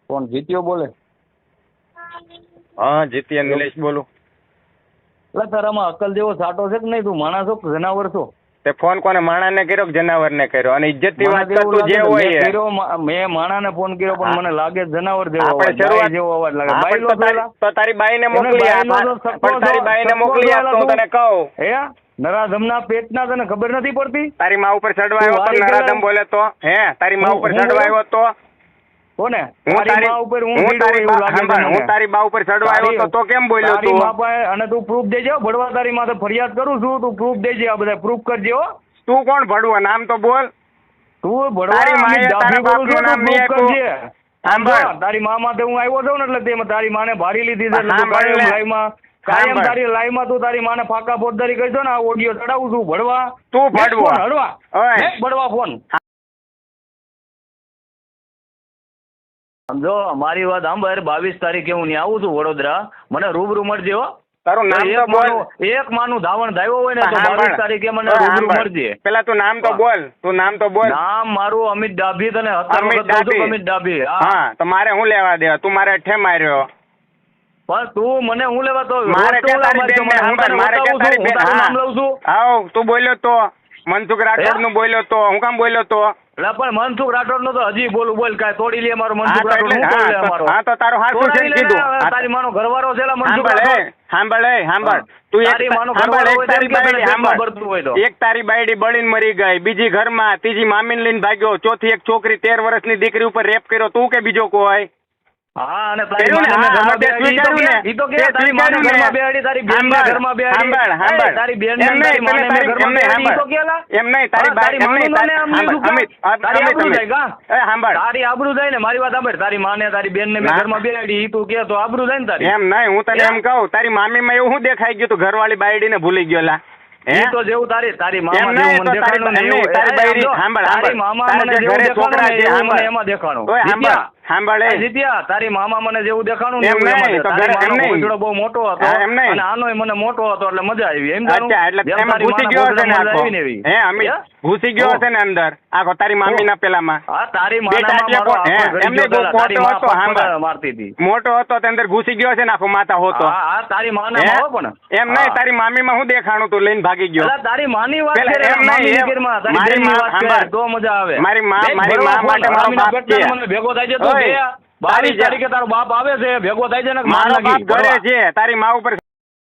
કોણ જીત્યો બોલે? હા જીત્યા નિલેશ બોલું. એટલે તારામાં અકલ જેવો સાટો છે કે નહીં? તું માણસ છો કે જનાવર છો? તે ફોન કોને માણાને કર્યો કે જનાવરને કર્યો? અને ઇજ્જતથી વાત મને એવું કરતું જે લાગે હોય મેં એ. કર્યો, મેં માણાને ફોન કર્યો પણ મને લાગે જનાવર જેવો આપણે અવાજ, શરૂઆત- બાઈ જેવો અવાજ લાગે. હા, બાઈ પણ લો પેલા તો તારી બાઈને એને મોકલી આપ. બાઈનો તો સક્કો પણ તારી છો, બાઈને સક્કો મોકલી છો આપ તો હું એલા તને કહું. હે નરાધમના પેટના તને ખબર નથી પડતી? તારી માં ઉપર ચડવા તું આવ્યો તો વારી નરાધમ પેલા- બોલે તો હે? તારી માં હું- ઉપર હું ચડવા બોલું? આવ્યો તો કોને? હું તારી માં ઉપર હું ભીડો તારી એવું લાગે છે સાંભળ, મને. હું તારી બા ઉપર ચડવા આવ્યો તો કેમ બોલ્યો તારી તું? માં પાસે અને તું પ્રૂફ દેજે હો, ભડવા તારી માથે ફરિયાદ કરું છું, તું પ્રૂફ દેજે, આ બધા પ્રૂફ કરજે હો. તું કોણ ભડવો? નામ તો બોલ. તું ભડવા તારી માએ અમિત તારા ડાભી બોલું છું, બાપનું નામ તું નહીં proof આપ્યું. કરજે. સાંભળ. હા, તારી મા માટે હું આવ્યો છું ને એટલે તે તારી માને ભારી લીધી છે એટલે તું સાંભળ કાયમ લે. લાઈવમાં કાયમ સાંભળ. તારી લાઈવમાં તું તારી માને ફાકા ફોજદારી કરશો ને આ ઓડિયો ચડાવું છું ભડવા. તું ભડવો. ફોન હળવા ઓય. મેં ભડવા ફોન. સમજો મારી વાત સાંભળ, 22 તારીખે હું ત્યાં આવું છું વડોદરા, મને રૂબરૂ મળજે હો. તારું નામ તો બોલ. એક માનું ધાવણ ધાવ્યો હોય ને તો સાંભળ. 22 તારીખે મને ઓય, રૂબરૂ સાંભળ. મળજે. પેલા તું નામ તો બોલ. તું નામ તો બોલ. નામ મારું અમિત ડાભી, તને 17 અમિત વખત કહું છું કે ડાભી. અમિત ડાભી. હા હા તો મારે શું લેવા દેવા? તું મારે ઠે માર્યો. પણ તું મને હું લેવા તો મારે રોજ તો ક્યાં તારી હું બેનને તને સાંભળ, મારે બતાવું ક્યાં છું, તારી હું બેન? તારું નામ હા. લઉં છું. આવ તું બોલ્યો તો મનસુખ રાઠોડ નું બોલ્યો તો હું કામ બોલ્યો તો? એટલે પણ મનસુખ રાઠોડ નો તો હજી બોલ કાંઈ તોડી લે મારો હા મનસુખ તો રાઠોડ એટલે હું તોડી લે હા, મારો. હા તો તારું હાચું છે ને તોડાવી લે કીધું. ને, હા, તારી માનો ઘરવાળો છે એલા મનસુખ સાંભળ રાઠોડ. સાંભળ તું તારી માનો સાંભળ, ઘરવાળો એક હોય તારી તેમ કે તને બાયડી પેટમાં સાંભળ. ભરતું હોય તો. એક તારી બાયડી બળીને મરી ગઈ, બીજી ઘરમાં, ત્રીજી મામીને લઈને ભાગ્યો, ચોથી એક છોકરી 13 વર્ષની દીકરી ઉપર રેપ કર્યો, તું કે બીજો કોઈ? હા અને તારી કર્યું ને? માને હા, ઘરમાં તે બેહાડી, સ્વીકાર્યું ઈ તો ને? કે તે તારી માને સ્વીકાર્યું ઘરમાં ને? બેહાડી, તારી બેનને સાંભળ, ઘરમાં બેહાડી. સાંભળ. એ, તારી બેનને એમ તારી નહીં, માને તારી- ઘરમાં એમ નહીં, બેહાડી, ઈ તો સાંભળ. કેલા? એમ નહીં, તારી હા, તારી એમ નહીં, માનું નામ નહીં સાંભળ, શું અમિત, કામ? તારી આબરૂ અમિત, જાય કાં? સાંભળ. તારી આબરૂ જાય ને, મારી વાત સાંભળ, તારી માને તારી બેનને મેં ના. ઘરમાં બેહાડી, ઈ તું કે તો આબરૂ જાય ને તારી. એમ નહીં, હું તને એમ કહું, તારી મામીમાં એવું શું દેખાઈ ગયું તું ઘરવાળી બાયડીને ભૂલી ગયો લા? હે? ઈ તો જેવું તારી એમ મામા નહીં, જેવું મને તો તારી દેખાણું ને એમ નહીં, એવું- તારી એ, બાયડી સમજો, સાંભળ, તારી સાંભળ. મામા તારા મને જે જેવું ઘરે દેખાણું છોકરા ને છે, એવું મને સાંભળ. એમાં દેખાણું. ઓય, જીત્યા. સાંભળ એ. જીત્યા, તારી મામા મને જેવું દેખાણું ને એમ એવું એમાં નહીં, તો તારી ઘરે- એમ માનો નહીં. ભોંસડો બહુ મોટો હતો હા, એમ નહીં. અને આનોય મને મોટો હતો એટલે મજા આવી એમ તારું? અચ્છા, એટલે જેમ એમાં તારી ઘૂસી માના ગયો હશે ને ભોંસડામાં આખો? મજા આવી ને એવી. હે અમિત, હે? ઘૂસી ગયો ઓહ. હશે ને અંદર આખો તારી મામીના પેલામાં? હા, તારી બે માનામાં ટાંટિયા મારો હે, આખો એમને ગળી ગયો પેલા. તારી મોટો માં હતો, પટપટા સાંભળ. મારતી હતી. મોટો હતો તે અંદર ઘૂસી ગયો છે ને આખો માથા હોતો. હા, હા, તારી હે? માનામાં હો પણ. એમ નહીં, હા. તારી મામીમાં હું દેખાણું તું લઈને ભાગી ગયો? અલા, તારી માની વાત પેલા કરે, એમ નહીં, મામીની એમ ઘરમાં, તારી મારી બેનની માં વાત કરે, સાંભળ. તો મજા આવે. મારી માં- બેન, મારી ભરવા માં માટે ફોન, મારો મામીના બાપ પેટના છે. મને ભેગો થાય છે તો ઓય, બે 22 તારી તારીખે તારો બાપ આવે છે, ભેગો થાય છે ને મારો માર નાખી, બાપ ઘરે ભરવા. છે, તારી માં ઉપર